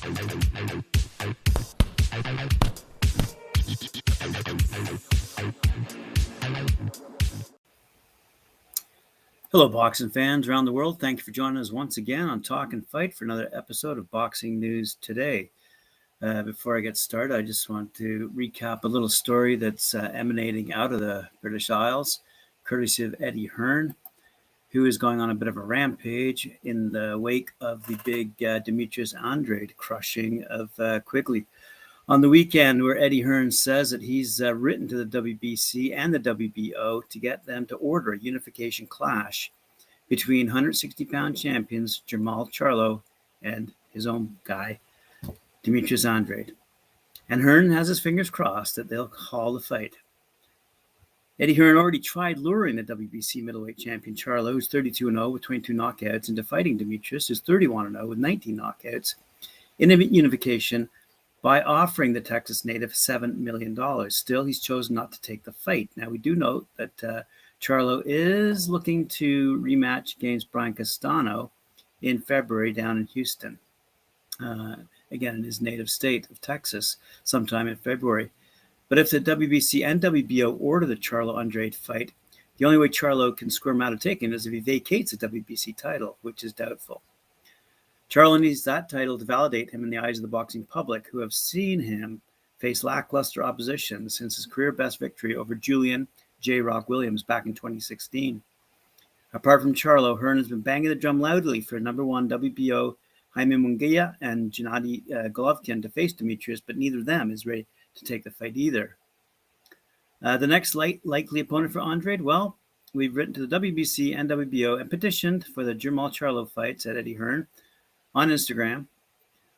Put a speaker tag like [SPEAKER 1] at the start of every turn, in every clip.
[SPEAKER 1] Hello, boxing fans around the world. Thank you for joining us once again on Talk and Fight for another episode of Boxing News Today. Before I get started, I just want to recap a little story that's emanating out of the British Isles, courtesy of Eddie Hearn, who is going on a bit of a rampage in the wake of the big Dmitry Andrade crushing of Quigley on the weekend, where Eddie Hearn says that he's written to the WBC and the WBO to get them to order a unification clash between 160-pound champions Jermall Charlo and his own guy, Dmitry Andrade. And Hearn has his fingers crossed that they'll call the fight. Eddie Hearn already tried luring the WBC middleweight champion Charlo, who's 32-0 with 22 knockouts, into fighting Dmitry, who's 31-0 with 19 knockouts, in a unification by offering the Texas native $7 million. Still, he's chosen not to take the fight. Now, we do note that Charlo is looking to rematch against Brian Castano in February down in Houston, again in his native state of Texas, sometime in February. But if the WBC and WBO order the Charlo-Andrade fight, the only way Charlo can squirm out of taking it is if he vacates the WBC title, which is doubtful. Charlo needs that title to validate him in the eyes of the boxing public, who have seen him face lackluster opposition since his career best victory over Julian J. Rock Williams back in 2016. Apart from Charlo, Hearn has been banging the drum loudly for number one WBO Jaime Munguia and Gennady Golovkin to face Dmitry, but neither of them is ready to take the fight either. The next likely opponent for Andrade, well, we've written to the WBC and WBO and petitioned for the Jermall Charlo fight, said Eddie Hearn on Instagram,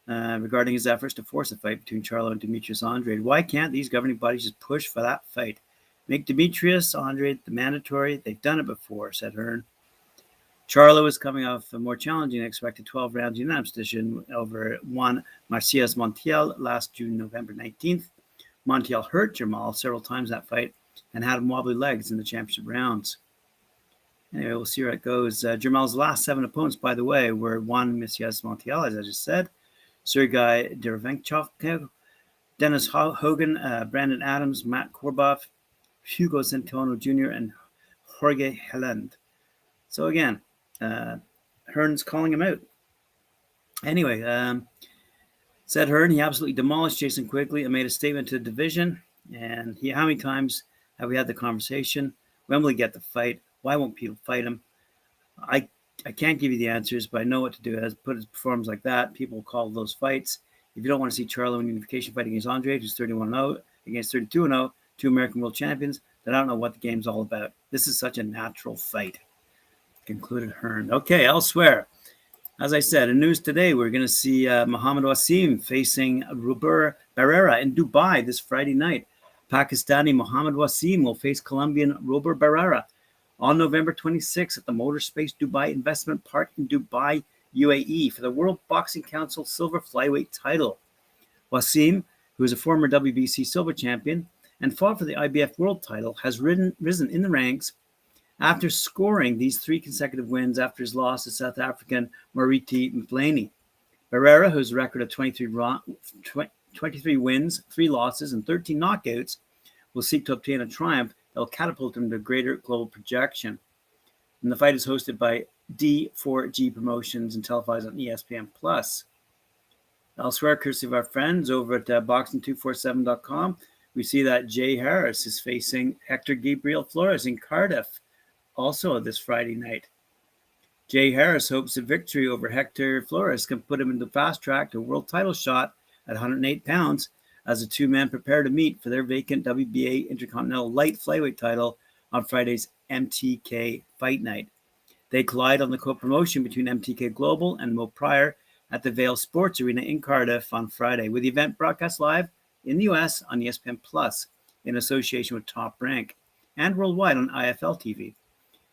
[SPEAKER 1] regarding his efforts to force a fight between Charlo and Dmitry Andrade. Why can't these governing bodies just push for that fight? Make Dmitry Andrade the mandatory. They've done it before, said Hearn. Charlo is coming off a more challenging than expected 12 rounds unanimous decision over Juan Marcias Montiel last June, November 19th. Montiel hurt Jermall several times that fight and had him wobbly legs in the championship rounds. Anyway, we'll see where it goes. Jermall's last 7 opponents, by the way, were Juan Marcias Montiel, as I just said, Sergei Derevyanchenko, Dennis Hogan, Brandon Adams, Matt Korboff, Hugo Centeno Jr., and Jorge Helland. So again, Hearn's calling him out. Anyway, said Hearn, he absolutely demolished Jason Quigley and made a statement to the division. And how many times have we had the conversation? When will he get the fight? Why won't people fight him? I can't give you the answers, but I know what to do. As put his performance like that, people will call those fights. If you don't want to see Charlo in unification fight against Andrade, who's 31-0, against 32-0, 2 American world champions, then I don't know what the game's all about. This is such a natural fight, concluded Hearn. Okay, elsewhere. As I said, in news today, we're going to see Mohamed Wassem facing Robert Barrera in Dubai this Friday night. Pakistani Mohamed Wassem will face Colombian Robert Barrera on November 26th at the Motorspace Dubai Investment Park in Dubai, UAE, for the World Boxing Council Silver Flyweight title. Wassem, who is a former WBC silver champion and fought for the IBF World title, has risen in the ranks after scoring these 3 consecutive wins after his loss to South African Mariti Mpleni. Barrera, whose record of 23 wins, 3 losses, and 13 knockouts, will seek to obtain a triumph that will catapult him to greater global projection. And the fight is hosted by D4G Promotions and televised on ESPN+. Elsewhere, courtesy of our friends over at boxing247.com, we see that Jay Harris is facing Hector Gabriel Flores in Cardiff, also this Friday night. Jay Harris hopes a victory over Hector Flores can put him in the fast track to a world title shot at 108 pounds as the 2 men prepare to meet for their vacant WBA Intercontinental Light Flyweight title on Friday's MTK Fight Night. They collide on the co-promotion between MTK Global and Mo Pryor at the Vale Sports Arena in Cardiff on Friday, with the event broadcast live in the US on ESPN Plus in association with Top Rank and worldwide on IFL TV.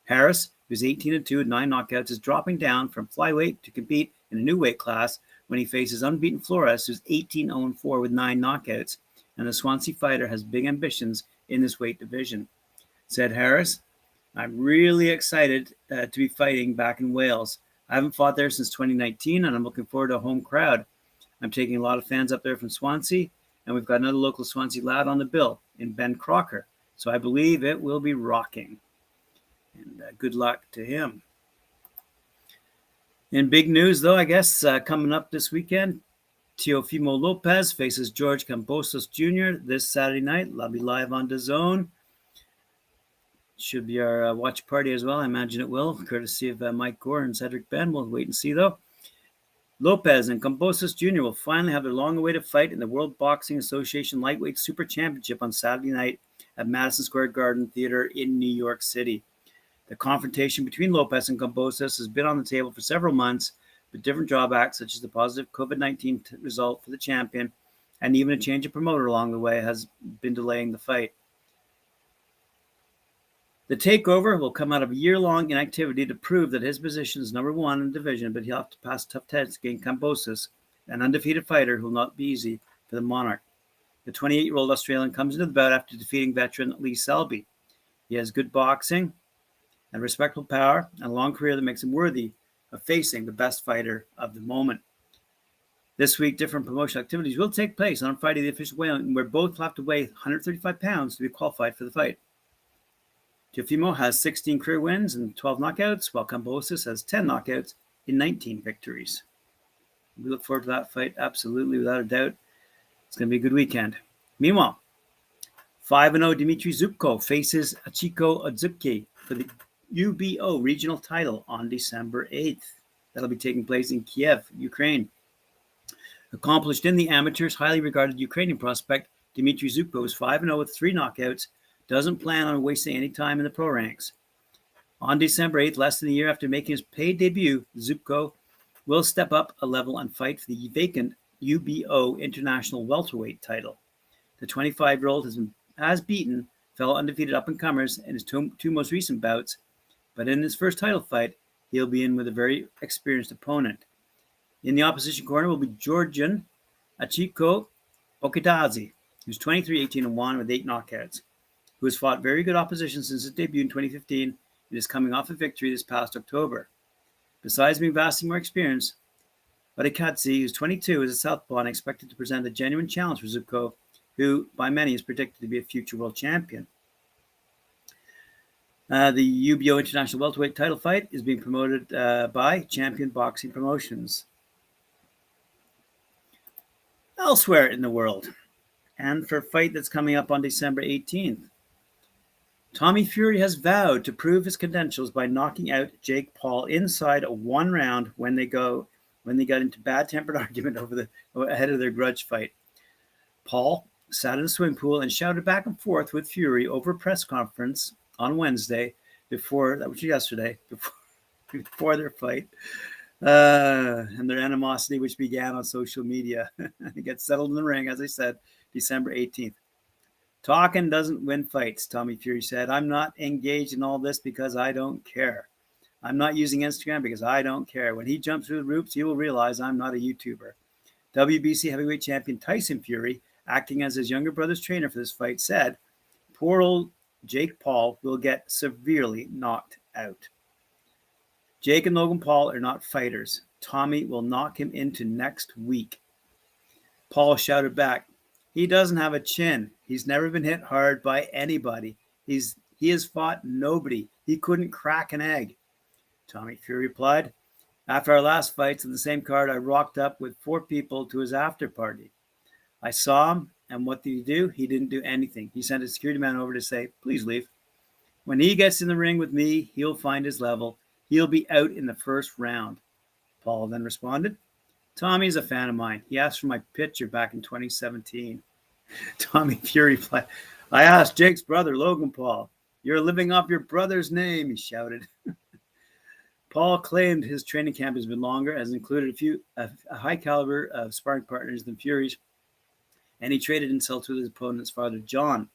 [SPEAKER 1] Harris, who's 18-2 with 9 knockouts, is dropping down from flyweight to compete in a new weight class when he faces unbeaten Flores, who's 18-0-4 with 9 knockouts, and the Swansea fighter has big ambitions in this weight division. Said Harris, I'm really excited to be fighting back in Wales. I haven't fought there since 2019, and I'm looking forward to a home crowd. I'm taking a lot of fans up there from Swansea, and we've got another local Swansea lad on the bill in Ben Crocker. So I believe it will be rocking. And good luck to him. In big news, though, I guess, coming up this weekend, Teofimo Lopez faces George Kambosos Jr. this Saturday night. I'll be live on DAZN. Should be our watch party as well. I imagine it will, courtesy of Mike Gore and Cedric Ben. We'll wait and see, though. Lopez and Kambosos Jr. will finally have their long-awaited fight in the World Boxing Association Lightweight Super Championship on Saturday night at Madison Square Garden Theater in New York City. The confrontation between Lopez and Kambosos has been on the table for several months, but different drawbacks, such as the positive COVID-19 result for the champion and even a change of promoter along the way, has been delaying the fight. The takeover will come out of a year-long inactivity to prove that his position is number one in the division, but he'll have to pass tough tests against Kambosos, an undefeated fighter who will not be easy for the Monarch. The 28-year-old Australian comes into the bout after defeating veteran Lee Selby. He has good boxing and respectable power and a long career that makes him worthy of facing the best fighter of the moment. This week, different promotional activities will take place on Friday, the official weigh-in, where both will have to weigh 135 pounds to be qualified for the fight. Teofimo has 16 career wins and 12 knockouts, while Kambosos has 10 knockouts in 19 victories. We look forward to that fight, absolutely, without a doubt. It's going to be a good weekend. Meanwhile, 5-0 Dmitry Zupko faces Akiko Adzuki for the UBO regional title on December 8th. That'll be taking place in Kiev, Ukraine. Accomplished in the amateurs, highly regarded Ukrainian prospect Dmitry Zupko is 5-0 with 3 knockouts. Doesn't plan on wasting any time in the pro ranks. On December 8th, less than a year after making his paid debut, Zupko will step up a level and fight for the vacant UBO International Welterweight title. The 25-year-old has beaten fellow undefeated up-and-comers in his two most recent bouts, but in his first title fight, he'll be in with a very experienced opponent. In the opposition corner will be Georgian Akiko Okitazi, who's 23-18-1 with 8 knockouts, who has fought very good opposition since his debut in 2015 and is coming off a victory this past October. Besides being vastly more experienced, Okitazi, who's 22, is a southpaw and expected to present a genuine challenge for Zupko, who by many is predicted to be a future world champion. The UBO International Welterweight title fight is being promoted by Champion Boxing Promotions. Elsewhere in the world, and for a fight that's coming up on December 18th, Tommy Fury has vowed to prove his credentials by knocking out Jake Paul inside a 1 round when they got into bad-tempered argument ahead of their grudge fight. Paul sat in a swimming pool and shouted back and forth with Fury over a press conference on Wednesday before their fight, and their animosity, which began on social media. It gets settled in the ring, as I said, December 18th. Talkin doesn't win fights, Tommy Fury said. I'm not engaged in all this because I don't care. I'm not using Instagram because I don't care. When he jumps through the ropes, he will realize I'm not a YouTuber. WBC heavyweight champion Tyson Fury, acting as his younger brother's trainer for this fight, said, "Poor old Jake Paul will get severely knocked out. Jake and Logan Paul are not fighters. Tommy will knock him into next week." Paul shouted back, "He doesn't have a chin. He's never been hit hard by anybody. He has fought nobody. He couldn't crack an egg." Tommy Fury replied, "After our last fights on the same card, I rocked up with 4 people to his after party. I saw him, and what did he do? He didn't do anything. He sent a security man over to say, 'Please leave.' When he gets in the ring with me, he'll find his level. He'll be out in the first round." Paul then responded, "Tommy's a fan of mine. He asked for my picture back in 2017. Tommy Fury replied, "I asked Jake's brother, Logan Paul. You're living off your brother's name," he shouted. Paul claimed his training camp has been longer, has included a high caliber of sparring partners than Fury's, and he traded insults with his opponent's father, John.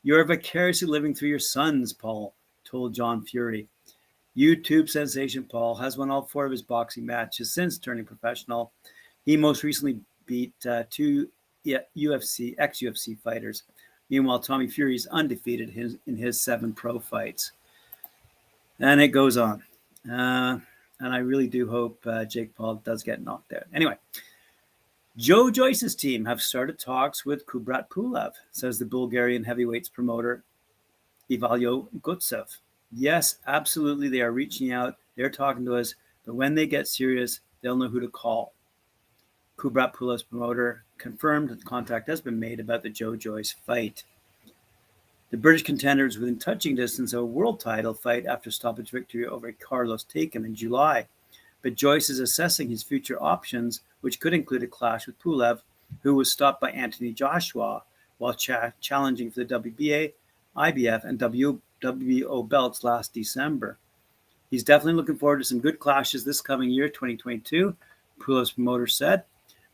[SPEAKER 1] "You're vicariously living through your sons," Paul told John Fury. YouTube sensation Paul has won all 4 of his boxing matches since turning professional. He most recently beat 2 ex-UFC fighters. Meanwhile, Tommy Fury is undefeated in his 7 pro fights. And it goes on. And I really do hope Jake Paul does get knocked out. Anyway, Joyce's team have started talks with Kubrat Pulev, says the Bulgarian heavyweights promoter Ivalio Gutsev. Yes, absolutely, they are reaching out. They're talking to us, but when they get serious, they'll know who to call. Kubrat Pulev's promoter confirmed that contact has been made about the Joyce fight. The British contender is within touching distance of a world title fight after stoppage victory over Carlos Talkin in July. But Joyce is assessing his future options, which could include a clash with Pulev, who was stopped by Anthony Joshua while challenging for the WBA, IBF, and WBO belts last December. He's definitely looking forward to some good clashes this coming year, 2022, Pulev's promoter said.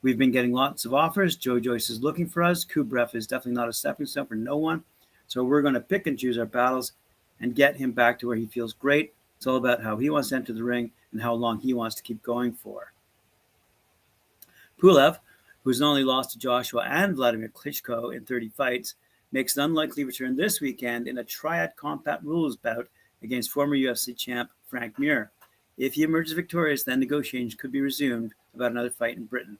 [SPEAKER 1] We've been getting lots of offers. Joyce is looking for us. Kubrat is definitely not a stepping stone for no one. So we're going to pick and choose our battles and get him back to where he feels great. It's all about how he wants to enter the ring and how long he wants to keep going for. Pulev, who's not only lost to Joshua and Vladimir Klitschko in 30 fights, makes an unlikely return this weekend in a triad combat rules bout against former UFC champ Frank Mir. If he emerges victorious, then negotiations could be resumed about another fight in Britain.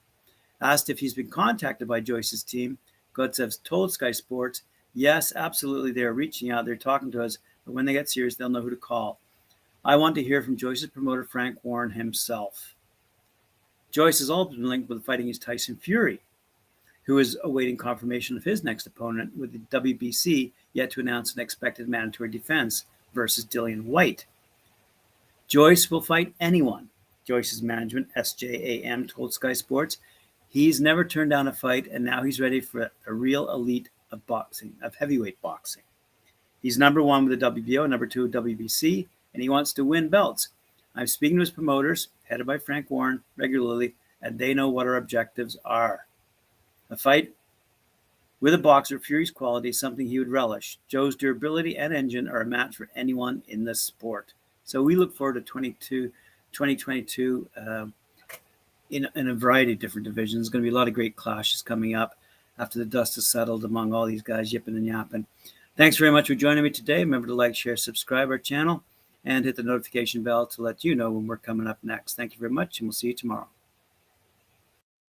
[SPEAKER 1] Asked if he's been contacted by Joyce's team, Gutsev told Sky Sports, yes, absolutely, they are reaching out, they're talking to us, but when they get serious, they'll know who to call. I want to hear from Joyce's promoter Frank Warren himself. Joyce has also been linked with fighting his Tyson Fury, who is awaiting confirmation of his next opponent, with the WBC yet to announce an expected mandatory defense versus Dillian Whyte. Joyce will fight anyone, Joyce's management, SJAM, told Sky Sports. He's never turned down a fight, and now he's ready for a real elite of boxing, of heavyweight boxing. He's number one with the WBO, number two with WBC, and he wants to win belts. I'm speaking to his promoters, headed by Frank Warren, regularly, and they know what our objectives are. A fight with a boxer of Fury's quality is something he would relish. Joe's durability and engine are a match for anyone in this sport. So we look forward to 2022 in a variety of different divisions. There's going to be a lot of great clashes coming up after the dust has settled among all these guys yipping and yapping. Thanks very much for joining me today. Remember to like, share, subscribe our channel, and hit the notification bell to let you know when we're coming up next. Thank you very much, and we'll see you tomorrow.